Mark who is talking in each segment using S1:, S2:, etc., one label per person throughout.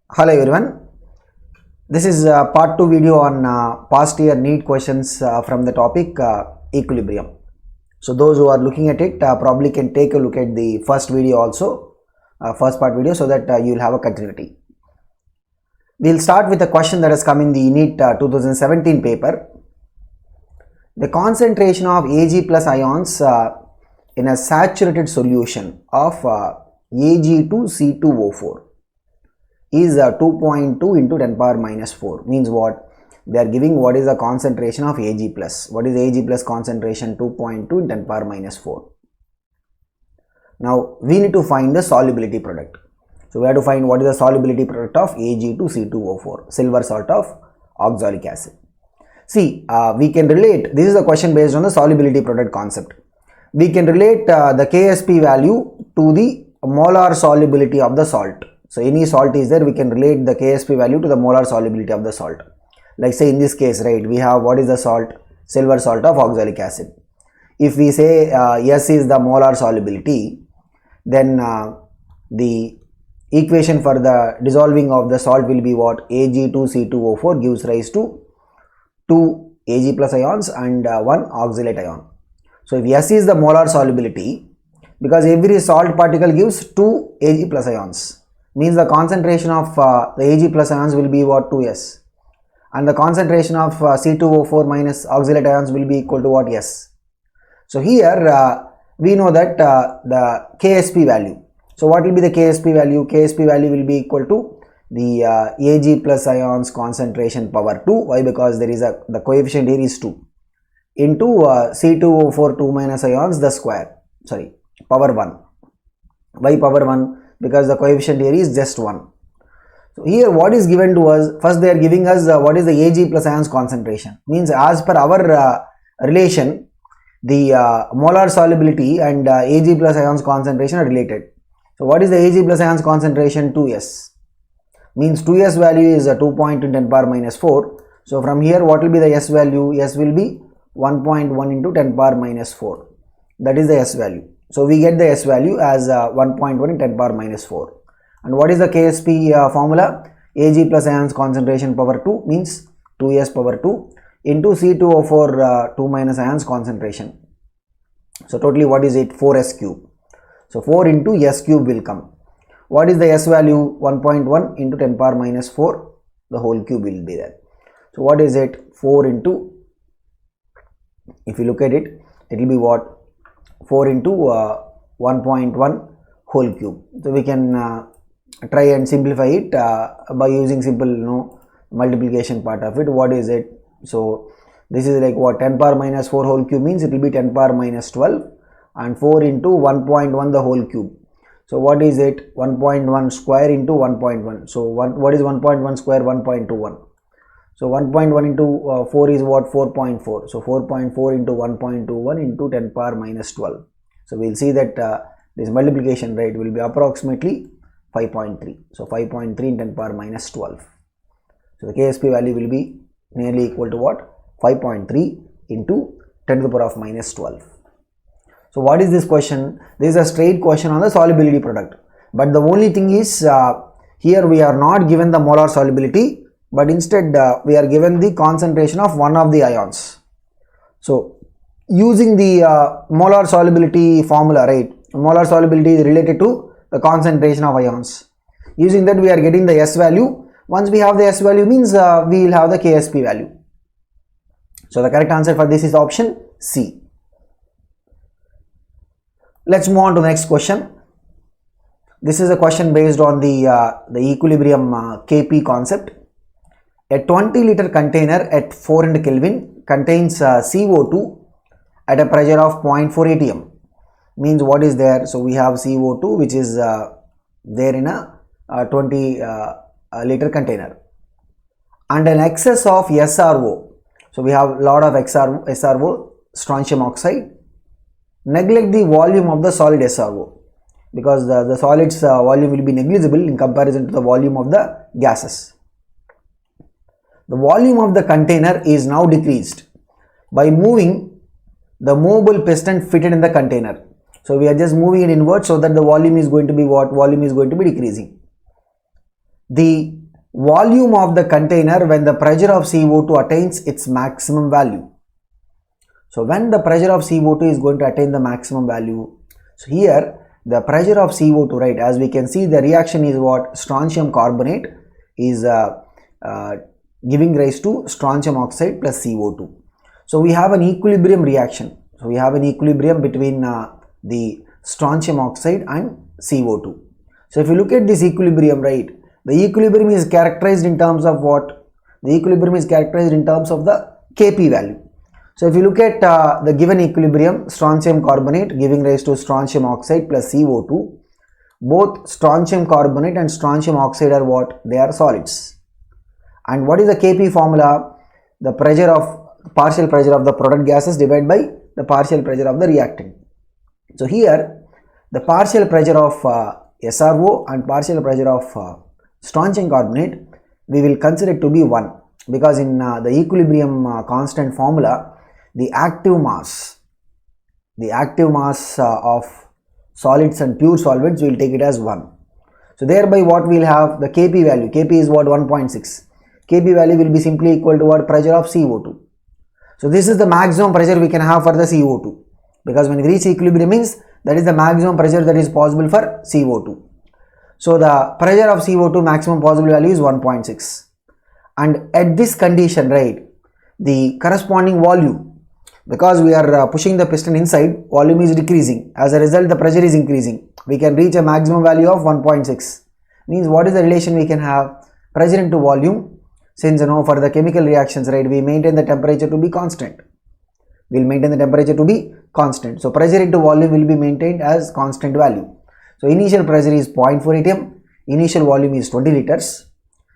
S1: Hello everyone, this is part 2 video on past year NEET questions from the topic equilibrium. So those who are looking at it probably can take a look at the first video also, first part video, so that you will have a continuity. We will start with a question that has come in the NEET 2017 paper. The concentration of Ag plus ions in a saturated solution of Ag2C2O4 is 2.2 into 10 power minus 4. Means what? They are giving what is the concentration of Ag plus. What is Ag plus concentration? 2.2 in 10 power minus 4. Now we need to find the solubility product. So we have to find what is the solubility product of Ag2C2O4, silver salt of oxalic acid. See, we can relate, this is a question based on the solubility product concept. We can relate the Ksp value to the molar solubility of the salt. So any salt is there, we can relate the Ksp value to the molar solubility of the salt. Like say in this case, right, we have what is the salt? Silver salt of oxalic acid. If we say S is the molar solubility, then the equation for the dissolving of the salt will be what? Ag2C2O4 gives rise to 2 Ag plus ions and 1 oxalate ion. So if S is the molar solubility, because every salt particle gives 2 Ag plus ions, means the concentration of the Ag plus ions will be what? 2S, and the concentration of C2O4 minus oxalate ions will be equal to what? S. So here we know that the Ksp value. So what will be the Ksp value? Ksp value will be equal to the Ag plus ions concentration power 2. Why? Because there is the coefficient here is 2 into C2O4 2 minus ions the square, sorry, power 1. Why power 1? Because the coefficient here is just 1. So here what is given to us? First they are giving us what is the Ag plus ions concentration. Means as per our relation, the molar solubility and Ag plus ions concentration are related. So what is the Ag plus ions concentration? 2S. Means 2S value is 2.2 in 10 power minus 4. So from here what will be the S value? S will be 1.1 into 10 power minus 4. That is the S value. So we get the S value as 1.1 in 10 power minus 4. And what is the Ksp formula? Ag plus ions concentration power 2 means 2S power 2 into C2O4 2 minus ions concentration. So totally what is it? 4S cube. So 4 into S cube will come. What is the S value? 1.1 into 10 power minus 4. The whole cube will be there. So what is it? 4 into, if you look at it, it will be what? 4 into 1.1 whole cube. So we can try and simplify it by using simple multiplication part of it. What is it? So this is like what? 10 power minus 4 whole cube means it will be 10 power minus 12, and 4 into 1.1 the whole cube. So what is it? 1.1 square into 1.1. So what is 1.1 square? 1.21. So 1.1 into 4 is what? 4.4. So 4.4 into 1.21 into 10 power minus 12. So we will see that this multiplication rate will be approximately 5.3. So 5.3 in 10 power minus 12. So the Ksp value will be nearly equal to what? 5.3 into 10 to the power of minus 12. So what is this question? This is a straight question on the solubility product. But the only thing is here we are not given the molar solubility, but instead we are given the concentration of one of the ions. So using the molar solubility formula, right, molar solubility is related to the concentration of ions. Using that we are getting the S value. Once we have the S value means we will have the Ksp value. So the correct answer for this is option C. Let's move on to the next question. This is a question based on the equilibrium Kp concept. A 20 liter container at 400 Kelvin contains CO2 at a pressure of 0.4 atm. Means what is there? So we have CO2 which is there in a 20 liter container, and an excess of SRO. So we have a lot of SRO, strontium oxide. Neglect the volume of the solid SRO, because the solid's volume will be negligible in comparison to the volume of the gases. The volume of the container is now decreased by moving the movable piston fitted in the container. So we are just moving it inward so that the volume is going to be what? Volume is going to be decreasing. the volume of the container when the pressure of CO2 attains its maximum value. So when the pressure of CO2 is going to attain the maximum value, so here the pressure of CO2, right, as we can see, the reaction is what? Strontium carbonate is giving rise to strontium oxide plus CO2. So we have an equilibrium reaction. So we have an equilibrium between the strontium oxide and CO2. So if you look at this equilibrium, right, the equilibrium is characterized in terms of what? The equilibrium is characterized in terms of the Kp value. So if you look at the given equilibrium, strontium carbonate giving rise to strontium oxide plus CO2, both strontium carbonate and strontium oxide are what? They are solids. And what is the Kp formula? The pressure of, partial pressure of the product gases divided by the partial pressure of the reactant. So here the partial pressure of SRO and partial pressure of strontium carbonate we will consider it to be 1, because in the equilibrium constant formula, the active mass of solids and pure solvents, we will take it as 1. So thereby what we will have? The Kp value. Kp is what? 1.6. Kp value will be simply equal to what? Pressure of CO2. So this is the maximum pressure we can have for the CO2, because when we reach equilibrium means that is the maximum pressure that is possible for CO2. So the pressure of CO2 maximum possible value is 1.6, and at this condition, right, the corresponding volume, because we are pushing the piston inside, volume is decreasing. As a result, the pressure is increasing. We can reach a maximum value of 1.6. Means what is the relation we can have? Pressure into volume. Since for the chemical reactions, right, we maintain the temperature to be constant. We will maintain the temperature to be constant. So pressure into volume will be maintained as constant value. So initial pressure is 0.4 atm. Initial volume is 20 liters.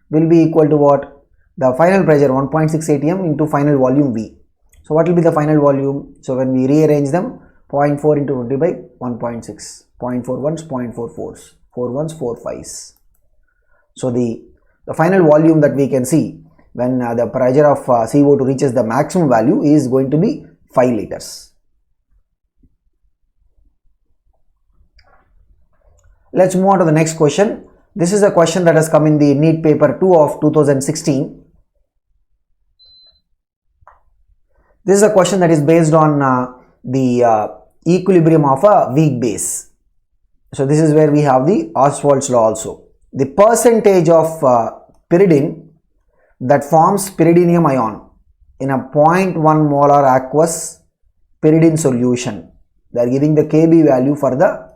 S1: Will be equal to what? The final pressure 1.6 atm into final volume V. So what will be the final volume? So when we rearrange them, 0.4 into 20 by 1.6, 0.41s, 0.44s, 4 1s, 4 5s. So the final volume that we can see when the pressure of CO2 reaches the maximum value is going to be 5 liters. Let's move on to the next question. This is a question that has come in the NEET paper 2 of 2016. This is a question that is based on the equilibrium of a weak base. So this is where we have the Ostwald's law also. The percentage of pyridine that forms pyridinium ion in a 0.1 molar aqueous pyridine solution. They are giving the Kb value for the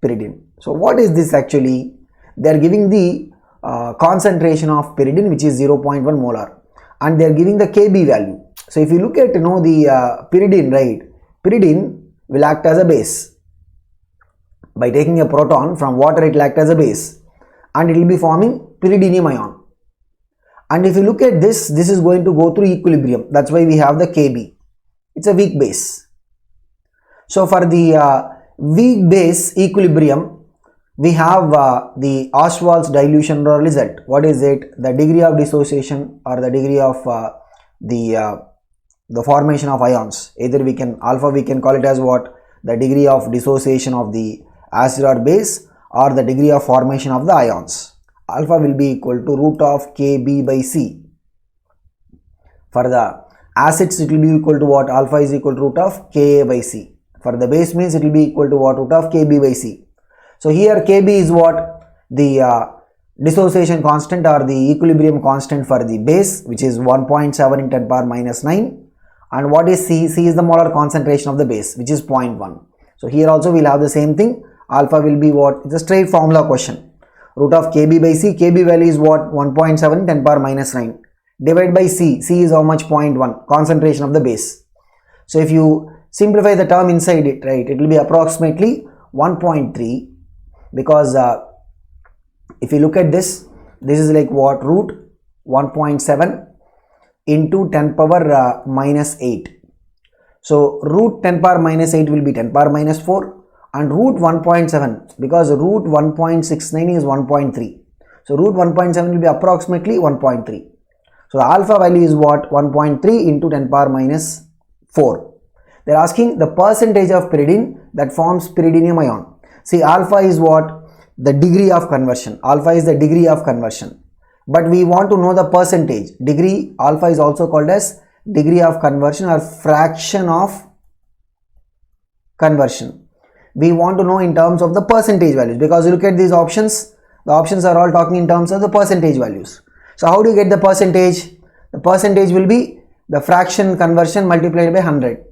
S1: pyridine. So what is this actually? They are giving the concentration of pyridine, which is 0.1 molar, and they are giving the Kb value. So if you look at the pyridine, right, pyridine will act as a base. By taking a proton from water, it will act as a base and it will be forming pyridinium ion. And if you look at this is going to go through equilibrium. That's why we have the Kb. It's a weak base. So for the weak base equilibrium, we have the Ostwald's dilution law result. What is it? The degree of dissociation or the degree of the formation of ions. Either we can alpha, we can call it as what? The degree of dissociation of the acid or base, or the degree of formation of the ions. Alpha will be equal to root of Kb by C. For the acids, it will be equal to what? Alpha is equal to root of Ka by C. For the base means it will be equal to what? Root of Kb by C. So here Kb is what? The dissociation constant or the equilibrium constant for the base, which is 1.7 in 10 power minus 9. And what is C? C is the molar concentration of the base, which is 0.1. So here also we will have the same thing. Alpha will be what? It's a straight formula question. Root of Kb by C. Kb value is what? 1.7 10 power minus 9. Divided by C. C is how much? 0.1. Concentration of the base. So if you simplify the term inside it, right, it will be approximately 1.3, because if you look at this is like what? Root 1.7 into 10 power minus 8. So root 10 power minus 8 will be 10 power minus 4, and root 1.7, because root 1.69 is 1.3. So root 1.7 will be approximately 1.3. So the alpha value is what? 1.3 into 10 power minus 4. They are asking the percentage of pyridine that forms pyridinium ion. See, alpha is what? the degree of conversion. Alpha is the degree of conversion. But we want to know the percentage. Degree, alpha is also called as degree of conversion or fraction of conversion. We want to know in terms of the percentage values, because you look at these options, the options are all talking in terms of the percentage values. So how do you get the percentage? The percentage will be the fraction conversion multiplied by 100.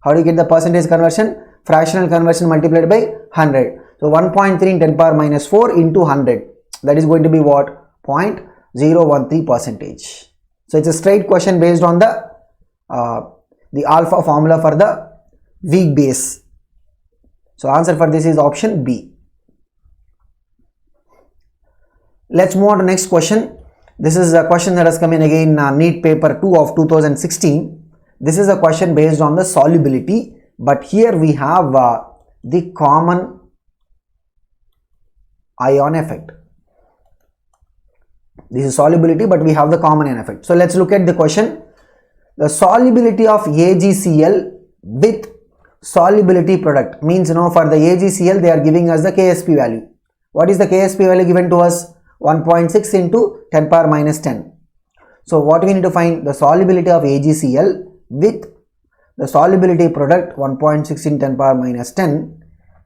S1: How do you get the percentage conversion? Fractional conversion multiplied by 100. So 1.3 in 10 power minus 4 into 100. That is going to be what? 0.013 percentage. So it's a straight question based on the alpha formula for the weak base. So answer for this is option B. Let's move on to next question. This is a question that has come in again NEET paper 2 of 2016. This is a question based on the solubility, but here we have the common ion effect. This is solubility, but we have the common ion effect. So let's look at the question. The solubility of AgCl with solubility product means, for the AgCl they are giving us the Ksp value. What is the Ksp value given to us? 1.6 into 10 power minus 10. So what we need to find? The solubility of AgCl with the solubility product 1.6 in 10 power minus 10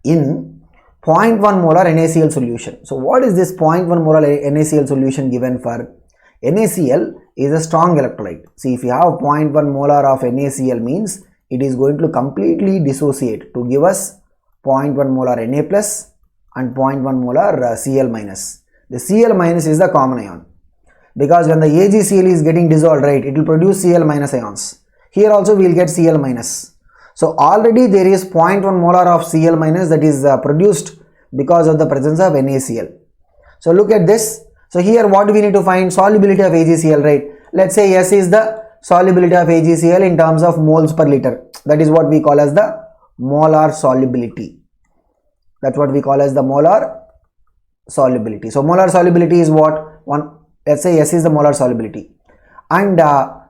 S1: in 0.1 molar NaCl solution. So what is this 0.1 molar NaCl solution given for? NaCl is a strong electrolyte. See, if you have 0.1 molar of NaCl means it is going to completely dissociate to give us 0.1 molar Na plus and 0.1 molar Cl minus. The Cl minus is the common ion, because when the AgCl is getting dissolved, right, it will produce Cl minus ions. Here also we will get Cl minus. So already there is 0.1 molar of Cl minus that is produced because of the presence of NaCl. So look at this. So here what we need to find? Solubility of AgCl, right? Let's say S is the solubility of AgCl in terms of moles per liter. That is what we call as the molar solubility. That's what we call as the molar solubility. So molar solubility is what? Let's say S is the molar solubility. And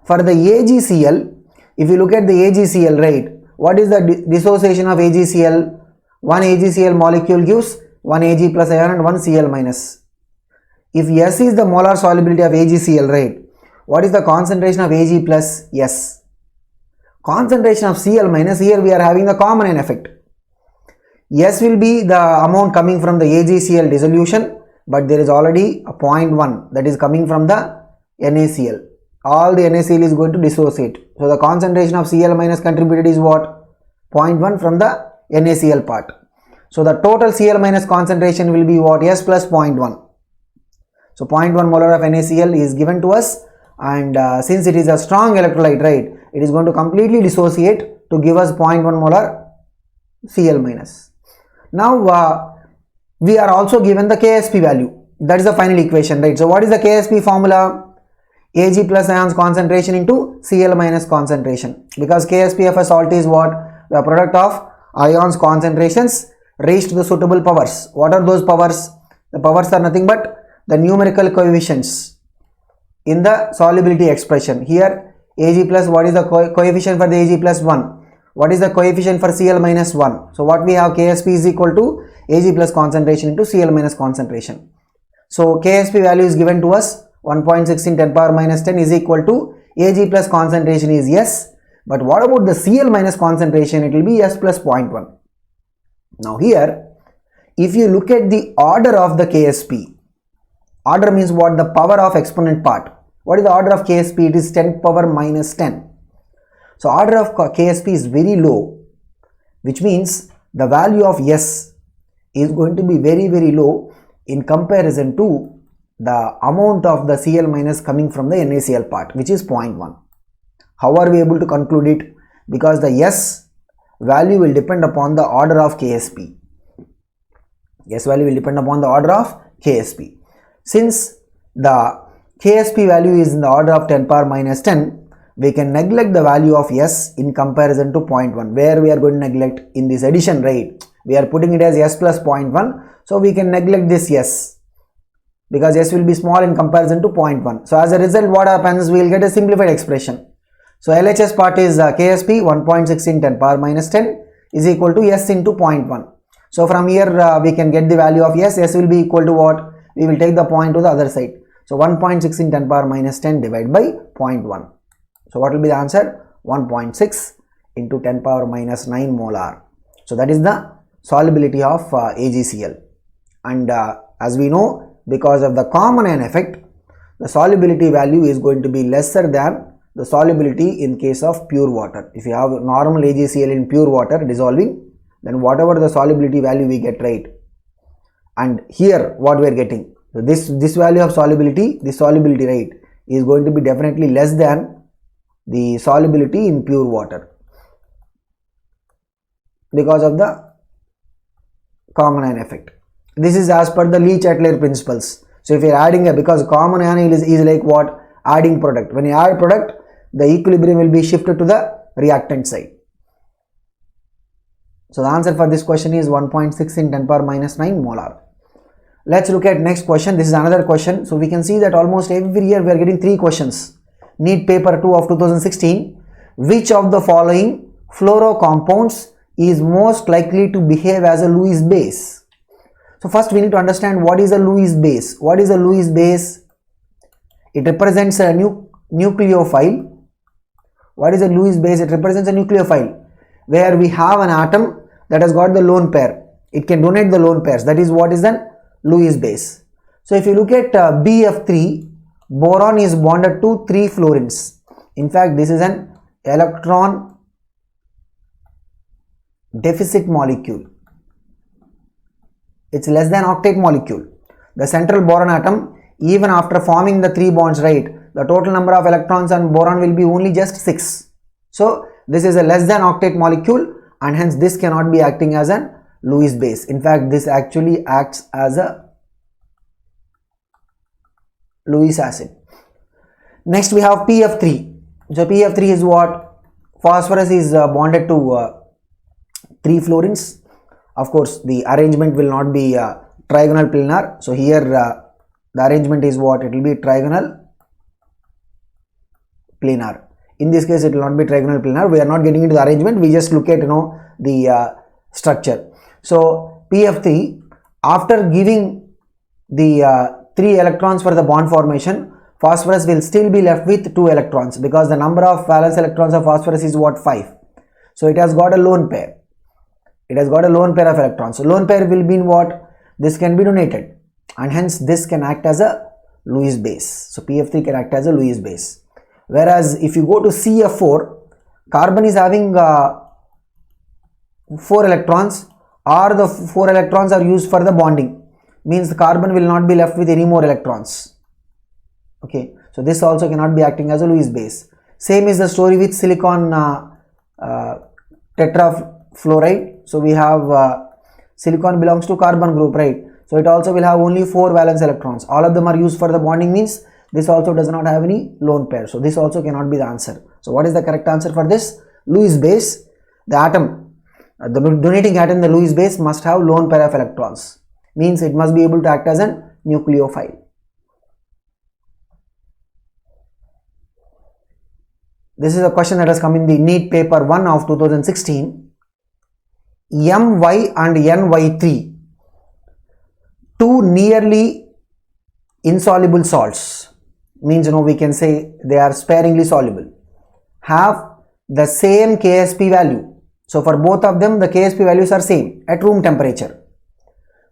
S1: for the AgCl, if you look at the AgCl, right, what is the dissociation of AgCl? One AgCl molecule gives one Ag plus ion and one Cl minus. If S is the molar solubility of AgCl, right, what is the concentration of Ag plus S? Concentration of Cl minus, here we are having the common ion effect. S will be the amount coming from the AgCl dissolution, but there is already a 0.1 that is coming from the NaCl. All the NaCl is going to dissociate. So the concentration of Cl minus contributed is what? 0.1 from the NaCl part. So the total Cl minus concentration will be what? S plus 0.1. So 0.1 molar of NaCl is given to us, and since it is a strong electrolyte, right, it is going to completely dissociate to give us 0.1 molar Cl minus. Now we are also given the Ksp value. That is the final equation, right? So what is the Ksp formula? Ag plus ions concentration into Cl minus concentration, because Ksp of a salt is what? The product of ions concentrations raised to the suitable powers. What are those powers? The powers are nothing but the numerical coefficients in the solubility expression. Here Ag plus, what is the coefficient for the Ag plus 1? What is the coefficient for Cl minus 1? So what we have? Ksp is equal to Ag plus concentration into Cl minus concentration. So Ksp value is given to us 1.6 in 10 power minus 10 is equal to Ag plus concentration is S, but what about the Cl minus concentration? It will be S plus 0.1. Now here, if you look at the order of the Ksp, order means what? The power of exponent part. What is the order of Ksp? It is 10 power minus 10. So order of Ksp is very low, which means the value of S is going to be very, very low in comparison to the amount of the Cl minus coming from the NaCl part, which is 0.1. How are we able to conclude it? Because the S value will depend upon the order of Ksp. S value will depend upon the order of Ksp. Since the Ksp value is in the order of 10 power minus 10, we can neglect the value of S in comparison to 0.1. Where we are going to neglect? In this addition, right? We are putting it as S plus 0.1. So we can neglect this S, because S will be small in comparison to 0.1. So as a result, what happens? We will get a simplified expression. So LHS part is Ksp 1.6 in 10 power minus 10 is equal to S into 0.1. So from here we can get the value of S. S will be equal to what? We will take the point to the other side. So 1.6 in 10 power minus 10 divided by 0.1. So what will be the answer? 1.6 into 10 power minus 9 molar. So that is the solubility of AgCl. And as we know, because of the common ion effect, the solubility value is going to be lesser than the solubility in case of pure water. If you have normal AgCl in pure water dissolving, then whatever the solubility value we get, right? And here what we are getting, so this value of solubility, the solubility rate is going to be definitely less than the solubility in pure water because of the common ion effect. This is as per the Le-Chatelier principles. So if you are adding because common ion is like what? Adding product. When you add product, the equilibrium will be shifted to the reactant side. So the answer for this question is 1.6 in 10 power minus 9 molar. Let's look at next question. This is another question. So we can see that almost every year we are getting 3 questions. NEET paper 2 of 2016. Which of the following fluorocompounds is most likely to behave as a Lewis base? So first we need to understand what is a Lewis base. What is a Lewis base? It represents a nucleophile. What is a Lewis base? It represents a nucleophile where we have an atom that has got the lone pair. It can donate the lone pairs. That is what is an Lewis base. So if you look at BF3, boron is bonded to 3 fluorines. In fact, this is an electron deficit molecule. It's less than octet molecule. The central boron atom, even after forming the 3 bonds, right, the total number of electrons on boron will be only just 6. So this is a less than octet molecule, and hence this cannot be acting as an Lewis base. In fact, this actually acts as a Lewis acid. Next we have PF3. So PF3 is what? Phosphorus is bonded to 3 fluorines. Of course, the arrangement will not be trigonal planar. So here the arrangement is what? It will be trigonal planar. In this case, it will not be trigonal planar. We are not getting into the arrangement. We just look at the structure. So PF3, after giving the 3 electrons for the bond formation, phosphorus will still be left with 2 electrons because the number of valence electrons of phosphorus is what? 5. So it has got a lone pair. It has got a lone pair of electrons. So lone pair will mean what? This can be donated, and hence this can act as a Lewis base. So PF3 can act as a Lewis base. Whereas if you go to CF4, carbon is having 4 electrons, or the 4 electrons are used for the bonding. Means the carbon will not be left with any more electrons. Okay, so this also cannot be acting as a Lewis base. Same is the story with silicon tetrafluoride. So we have silicon belongs to carbon group, right? So it also will have only 4 valence electrons. All of them are used for the bonding, means this also does not have any lone pair. So this also cannot be the answer. So what is the correct answer for this? Lewis base. The atom, the donating atom, the Lewis base must have lone pair of electrons. Means it must be able to act as a nucleophile. This is a question that has come in the NEET paper 1 of 2016. My and ny3, 2 nearly insoluble salts, means we can say they are sparingly soluble, have the same Ksp value. So for both of them the Ksp values are same at room temperature.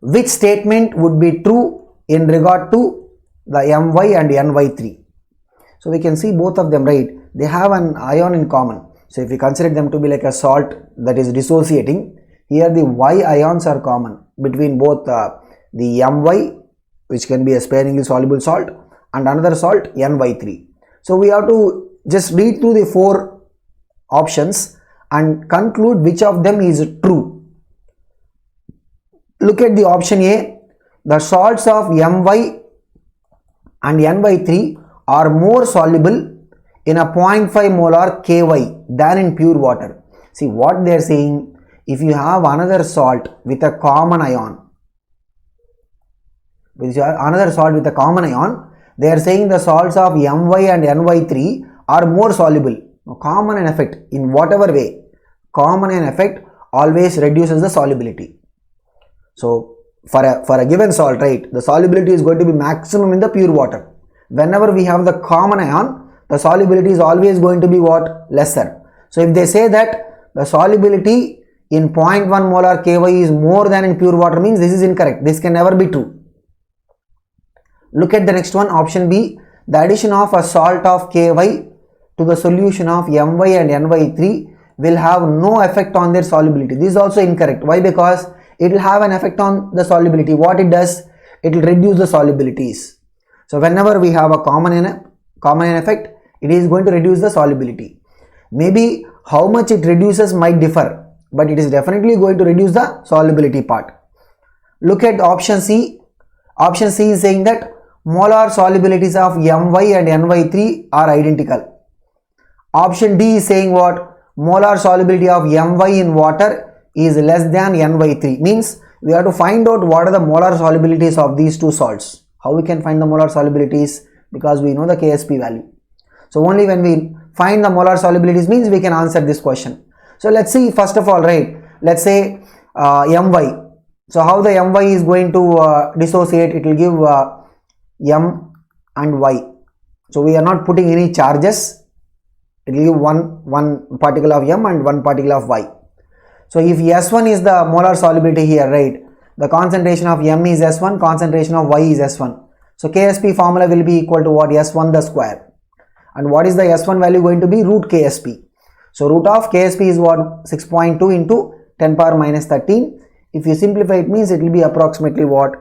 S1: Which statement would be true in regard to the My and ny3? So we can see both of them, right, they have an ion in common. So if we consider them to be like a salt that is dissociating, here the Y ions are common between both the My, which can be a sparingly soluble salt, and another salt ny3. So we have to just read through the 4 options and conclude which of them is true. Look at the option A. The salts of My and ny3 are more soluble in a 0.5 molar Ky than in pure water. See what they are saying. If you have another salt with a common ion, they are saying the salts of My and ny3 are more soluble. Common ion effect, in whatever way, common ion effect always reduces the solubility. So for a given salt, right, the solubility is going to be maximum in the pure water. Whenever we have the common ion, the solubility is always going to be what? Lesser. So if they say that the solubility in 0.1 molar Ky is more than in pure water, means this is incorrect. This can never be true. Look at the next one, option B. The addition of a salt of Ky to the solution of My and Ny3 will have no effect on their solubility. This is also incorrect. Why? Because it will have an effect on the solubility. What it does? It will reduce the solubilities. So whenever we have a common ion effect, it is going to reduce the solubility. Maybe how much it reduces might differ, but it is definitely going to reduce the solubility part. Look at option C. Option C is saying that molar solubilities of My and Ny3 are identical. Option D is saying what? Molar solubility of My in water is less than Ny3. Means we have to find out what are the molar solubilities of these two salts. How we can find the molar solubilities? Because we know the Ksp value. So only when we find the molar solubilities means we can answer this question. So let's see, first of all, right, let's say My. So how the My is going to dissociate? It will give M and Y. So we are not putting any charges. It will give one particle of M and one particle of Y. So if S1 is the molar solubility here, right, the concentration of M is S1, concentration of Y is S1. So Ksp formula will be equal to what? S1 the square. And what is the S1 value going to be? Root Ksp. So root of Ksp is what? 6.2 into 10 power minus 13. If you simplify it, means it will be approximately what?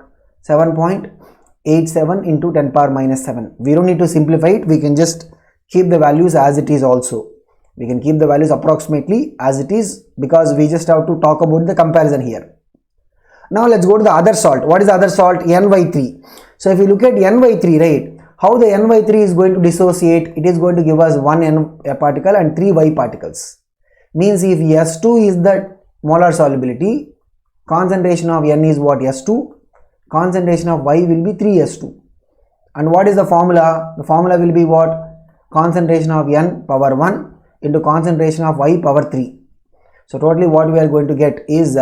S1: 7.87 into 10 power minus 7. We don't need to simplify it. We can just keep the values as it is also. We can keep the values approximately as it is, because we just have to talk about the comparison here. Now let's go to the other salt. What is the other salt? Ny3. So if you look at Ny3, right, how the Ny3 is going to dissociate? It is going to give us one N particle and 3 Y particles. Means if S2 is the molar solubility, concentration of N is what? S2. Concentration of Y will be 3S2. And what is the formula? The formula will be what? Concentration of N power 1 into concentration of Y power 3. So totally what we are going to get is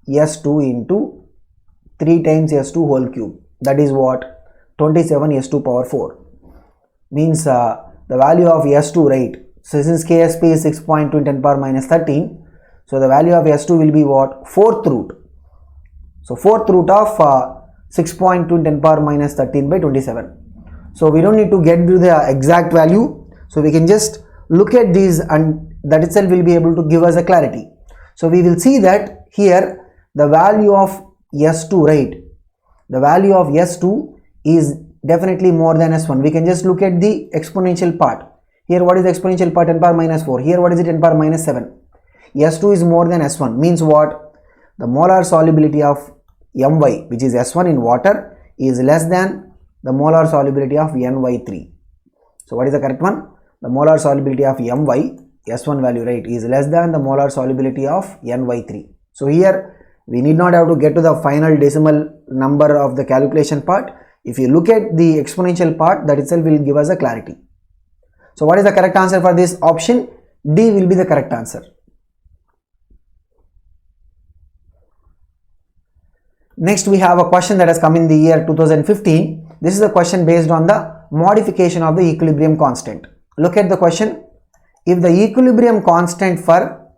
S1: S2 into 3 times S2 whole cube. That is what? 27 S2 power 4. Means the value of S2, right? So since Ksp is 6.2 in 10 power minus 13. So the value of S2 will be what? 4th root. So 4th root of 6.2 in 10 power minus 13 by 27. So we don't need to get to the exact value. So we can just look at these, and that itself will be able to give us a clarity. So we will see that here the value of S2, right? The value of S2 is definitely more than S1. We can just look at the exponential part. Here what is the exponential part? 10 power minus 4. Here what is it? 10 power minus 7. S2 is more than S1. Means what? The molar solubility of My, which is S1 in water, is less than the molar solubility of Ny3. So what is the correct one? The molar solubility of My, S1 value, right, is less than the molar solubility of Ny3. So here we need not have to get to the final decimal number of the calculation part. If you look at the exponential part, that itself will give us a clarity. So what is the correct answer for this? Option D will be the correct answer. Next we have a question that has come in the year 2015. This is a question based on the modification of the equilibrium constant. Look at the question. If the equilibrium constant for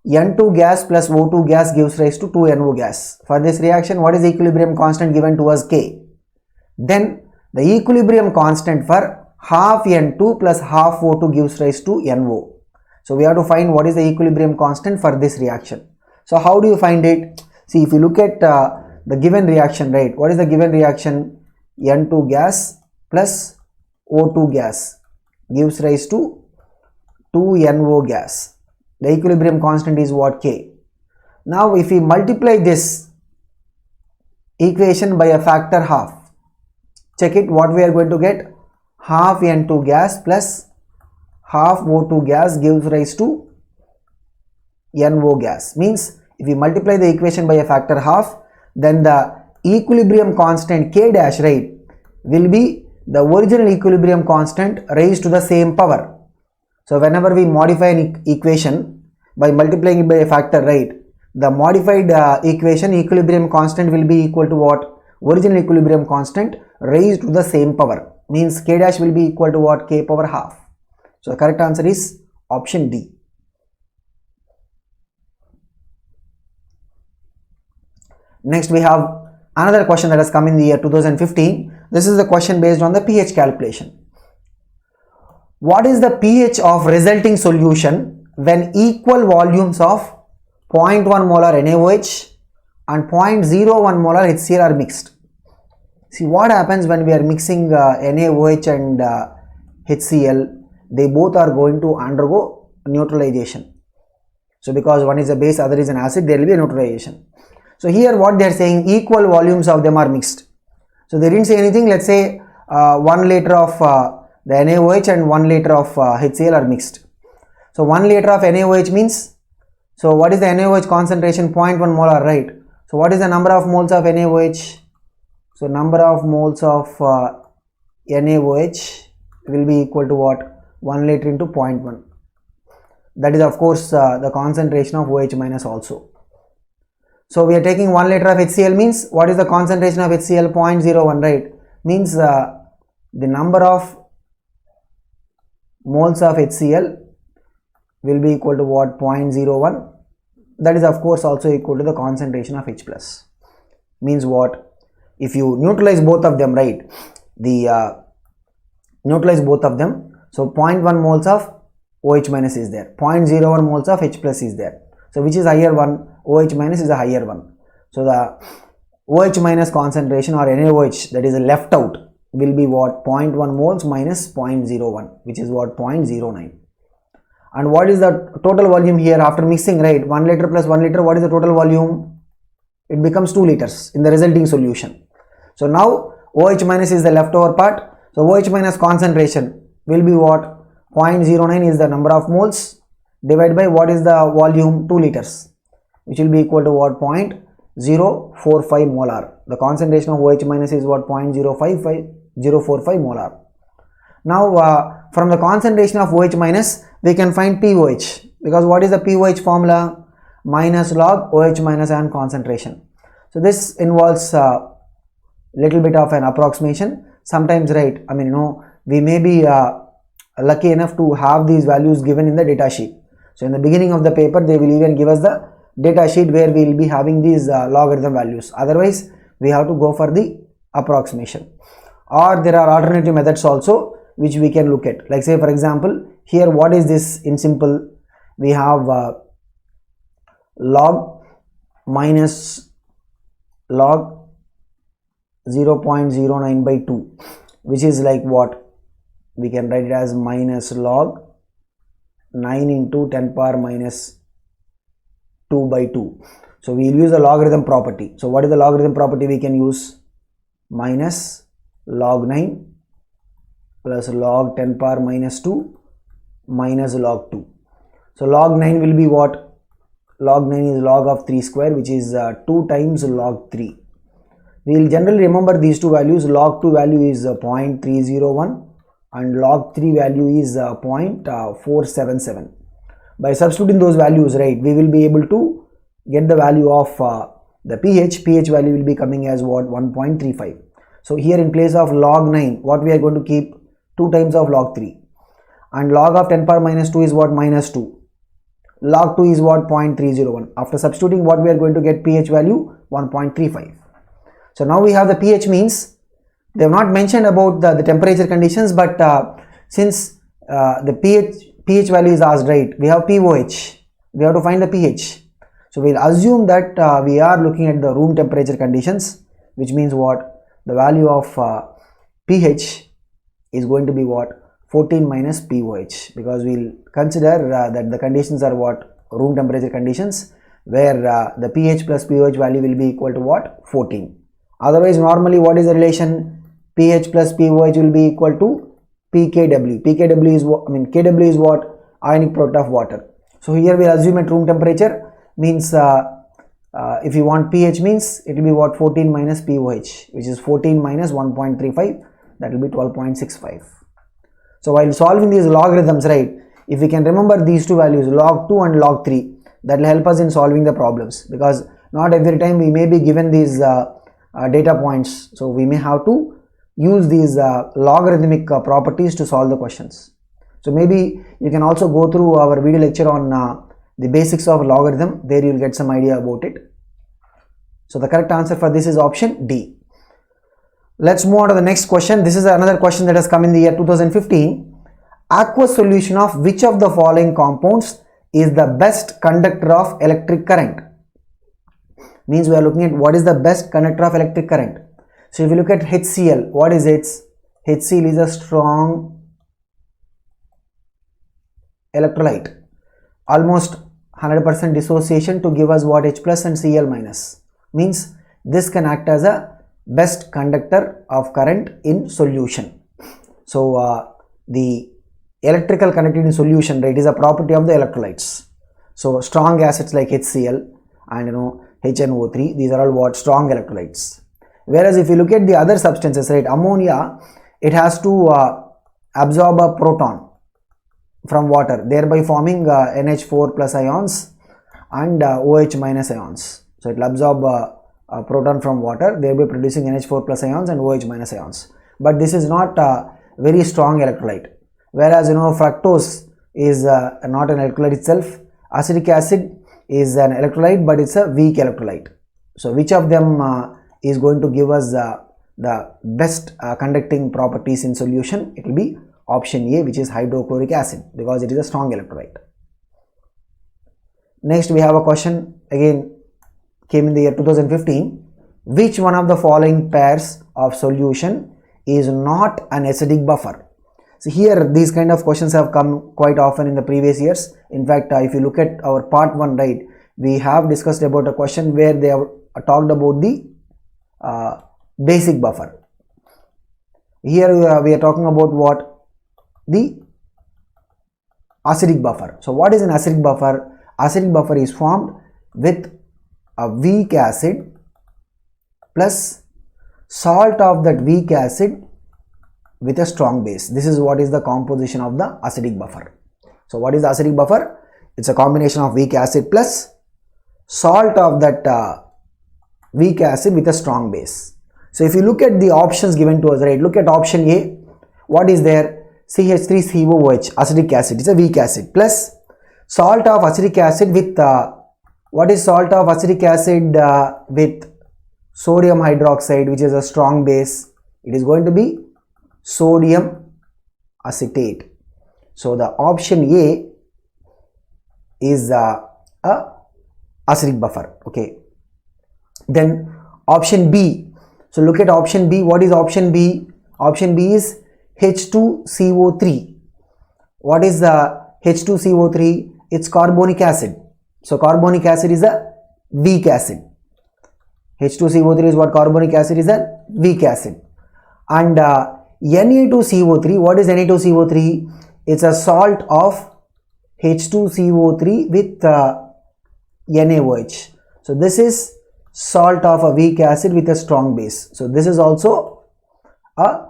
S1: N2 gas plus O2 gas gives rise to 2NO gas. For this reaction, what is the equilibrium constant given to us? K. Then the equilibrium constant for half N2 plus half O2 gives rise to NO. So we have to find what is the equilibrium constant for this reaction. So how do you find it? See, if you look at the given reaction, right, what is the given reaction? N2 gas plus O2 gas gives rise to 2NO gas. The equilibrium constant is what? K. Now if we multiply this equation by a factor half, check it, what we are going to get? Half N2 gas plus half O2 gas gives rise to NO gas. Means if we multiply the equation by a factor half, then the equilibrium constant K dash, right, will be the original equilibrium constant raised to the same power. So whenever we modify an equation by multiplying it by a factor, right, the modified equation equilibrium constant will be equal to what? Original equilibrium constant raised to the same power, means k dash will be equal to what? K power half. So the correct answer is option D. Next we have another question that has come in the year 2015. This is the question based on the pH calculation. What is the pH of resulting solution when equal volumes of 0.1 molar NaOH and 0.01 molar HCl are mixed? See what happens when we are mixing NaOH and HCl, they both are going to undergo neutralization. So because one is a base, other is an acid, there will be a neutralization. So here what they are saying, equal volumes of them are mixed. So they didn't say anything. Let's say 1 liter of the NaOH and 1 liter of HCl are mixed. So 1 liter of NaOH means, so what is the NaOH concentration? 0.1 molar, right? So what is the number of moles of NaOH? So number of moles of NaOH will be equal to what? 1 liter into 0.1. That is of course the concentration of OH minus also. So we are taking 1 liter of HCl means what is the concentration of HCl? 0.01, right? Means the number of moles of HCl will be equal to what? 0.01. That is of course also equal to the concentration of H plus. Means what? If you neutralize both of them, right? Neutralize both of them. So 0.1 moles of OH minus is there. 0.01 moles of H plus is there. So which is higher one? OH minus is the higher one. So the OH minus concentration or NaOH that is left out will be what? 0.1 moles minus 0.01, which is what? 0.09. And what is the total volume here after mixing, right? 1 liter plus 1 liter, what is the total volume? It becomes 2 liters in the resulting solution. So now OH minus is the leftover part. So OH minus concentration will be what? 0.09 is the number of moles divided by what is the volume? 2 liters, which will be equal to what? 0.045 molar. The concentration of OH minus is what? 0.045 molar. Now from the concentration of OH minus we can find pOH, because what is the pOH formula? Minus log OH minus and concentration. So this involves little bit of an approximation. Sometimes, right, I mean, we may be lucky enough to have these values given in the data sheet. So in the beginning of the paper they will even give us the data sheet where we will be having these logarithm values. Otherwise we have to go for the approximation, or there are alternative methods also which we can look at. Like say for example, here what is this in simple? We have log minus log 0.09 by 2, which is like what? We can write it as minus log 9 into 10 power minus 2 by 2. So we will use the logarithm property. So what is the logarithm property we can use? Minus log 9 plus log 10 power minus 2 minus log 2. So log 9 will be what? Log 9 is log of 3 square, which is 2 times log 3. We will generally remember these two values. Log 2 value is 0.301 and log 3 value is 0.477. By substituting those values, right, we will be able to get the value of the pH. pH value will be coming as what? 1.35. So here in place of log 9, what we are going to keep? 2 times of log 3. And log of 10 power minus 2 is what? Minus 2. Log 2 is what? 0.301. After substituting, what we are going to get? pH value 1.35. So now we have the pH, means they have not mentioned about the temperature conditions, but since the pH value is asked, right, we have pOH, we have to find the pH. So we will assume that we are looking at the room temperature conditions, which means what? The value of pH is going to be what? 14 minus pOH, because we will consider that the conditions are what? Room temperature conditions, where the pH plus pOH value will be equal to what? 14. Otherwise normally what is the relation? pH plus pOH will be equal to pKW. pKW is what? I mean Kw is what? Ionic product of water. So here we assume at room temperature, means if you want pH, means it will be what? 14 minus pOH, which is 14 minus 1.35, that will be 12.65. So while solving these logarithms, right, if we can remember these two values, log 2 and log 3, That will help us in solving the problems, because not every time we may be given these data points, so we may have to use these logarithmic properties to solve the questions. So maybe you can also go through our video lecture on the basics of logarithm. There you will get some idea about it. So the correct answer for this is option D. Let's move on to the next question. This is another question that has come in the year 2015. Aqueous solution of which of the following compounds is the best conductor of electric current? Means we are looking at what is the best conductor of electric current. So if you look at HCl, what is it? HCl is a strong electrolyte, almost 100% dissociation to give us what? H plus and Cl minus. Means this can act as a best conductor of current in solution. So the electrical conductivity in solution, right, is a property of the electrolytes. So strong acids like HCl and HNO3, these are all what? Strong electrolytes. Whereas if you look at the other substances, right, ammonia, it has to absorb a proton from water, thereby forming NH4 plus ions and OH minus ions. So it will absorb a proton from water, thereby producing NH4 plus ions and OH minus ions. But this is not a very strong electrolyte. Whereas fructose is not an electrolyte itself. Acetic acid is an electrolyte, but it's a weak electrolyte. So which of them is going to give us the best conducting properties in solution? It will be option A, which is hydrochloric acid, because it is a strong electrolyte. Next we have a question, again came in the year 2015. Which one of the following pairs of solution is not an acidic buffer? So here these kind of questions have come quite often in the previous years. In fact, if you look at our part 1, right, we have discussed about a question where they have talked about the basic buffer. Here we are talking about what? The acidic buffer. So what is an acidic buffer? Acidic buffer is formed with a weak acid plus salt of that weak acid with a strong base. This is what is the composition of the acidic buffer. So what is the acidic buffer? It's a combination of weak acid plus salt of that weak acid with a strong base. So if you look at the options given to us, right, look at option A. What is there? CH3COOH, acetic acid, it's a weak acid, plus salt of acetic acid with what is salt of acetic acid with sodium hydroxide, which is a strong base? It is going to be sodium acetate. So the option A is a acidic buffer. Okay. Then option B. So look at option B. What is option B? Option B is H2CO3. What is the H2CO3? It's carbonic acid. So carbonic acid is a weak acid. H2CO3 is what? Carbonic acid is a weak acid. And Na2CO3, what is Na2CO3? It's a salt of H2CO3 with NaOH. So this is salt of a weak acid with a strong base. So this is also a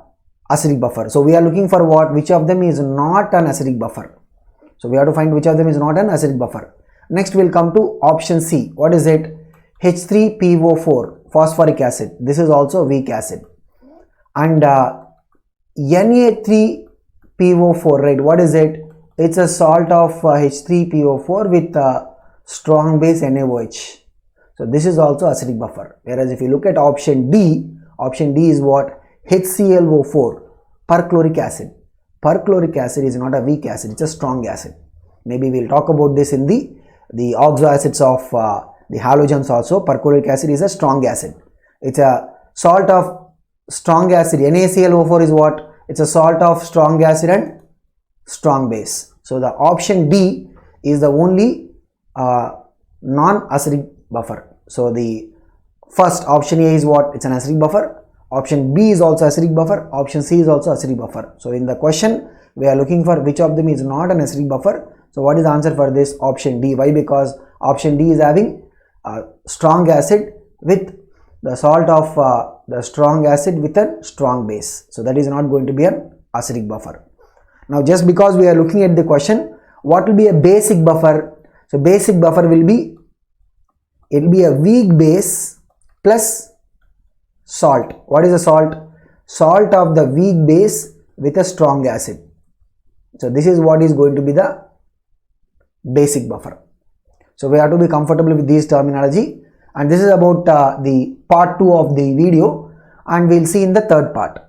S1: acidic buffer. So we are looking for what? Which of them is not an acidic buffer? So we have to find which of them is not an acidic buffer. Next we will come to option C. What is it? H3PO4, phosphoric acid. This is also a weak acid. And Na3PO4, right? What is it? It's a salt of H3PO4 with strong base NaOH. So this is also acidic buffer. Whereas if you look at option D is what? HClO4, perchloric acid. Perchloric acid is not a weak acid, it's a strong acid. Maybe we'll talk about this in the oxo acids of the halogens also. Perchloric acid is a strong acid. It's a salt of strong acid. NaClO4 is what? It's a salt of strong acid and strong base. So the option D is the only non-acidic buffer. So the first option A is what? It's an acidic buffer. Option B is also acidic buffer. Option C is also acidic buffer. So in the question we are looking for which of them is not an acidic buffer. So what is the answer for this? Option D. Why? Because option D is having strong acid with the salt of the strong acid with a strong base. So that is not going to be an acidic buffer. Now just because we are looking at the question, what will be a basic buffer? So basic buffer will be, it will be a weak base plus salt. What is the salt? Salt of the weak base with a strong acid. So this is what is going to be the basic buffer. So we have to be comfortable with this terminology, and this is about the part 2 of the video, and we'll see in the third part.